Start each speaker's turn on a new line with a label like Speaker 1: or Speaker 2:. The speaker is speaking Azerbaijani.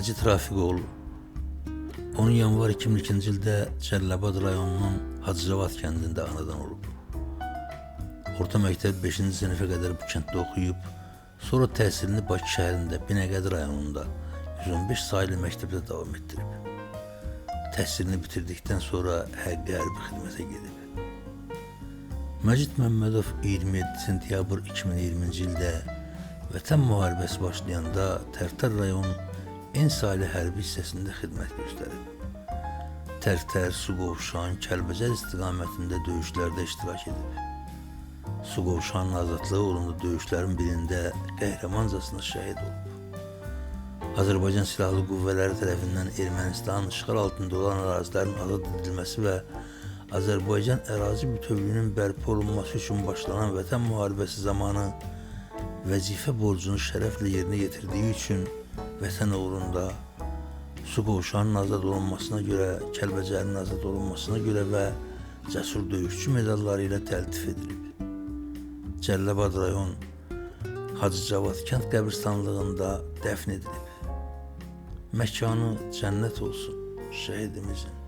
Speaker 1: Məcid Rafiqoğlu 10 yanvar 2002-ci ildə Cəlilabad rayonunun Hacıcavad kəndində anadan olub. Orta məktəb 5-ci sinifə qədər bu kənddə oxuyub, sonra təhsilini Bakı şəhərində Binəqədi rayonunda 115 sayılı məktəbdə davam etdirib. Təhsilini bitirdikdən sonra hərbi xidmətə gedib. Məcid Məmmədov 27 sentyabr 2020-ci ildə Vətən müharibəsi başlayanda Tərtər rayonunun en sayılı hərbi hissəsində xidmət göstərib. Tərtər, Suqovuşan, Kəlbəcər istiqamətində döyüşlərdə iştirak edib. Suqovuşanın azadlığı uğrunda döyüşlərin birində qəhrəmancasına şəhid olub. Azərbaycan Silahlı Qüvvələri tərəfindən Ermənistanın işğal altında olan ərazilərin azad edilməsi və Azərbaycan ərazi bütövlüyünün bərpa olunması üçün başlanan Vətən müharibəsi zamanı vəzifə borcunu şərəflə yerinə yetirdiyi üçün Vətən uğrunda Suqovuşanın azad olunmasına görə, Kəlbəcərin azad olunmasına görə və cəsur döyüşçü medalları ilə təltif edilib. Cəlilabad rayon Hacıcavad kənd qəbirstanlığında dəfn edilib. Məkanı cənnət olsun şəhidimizin.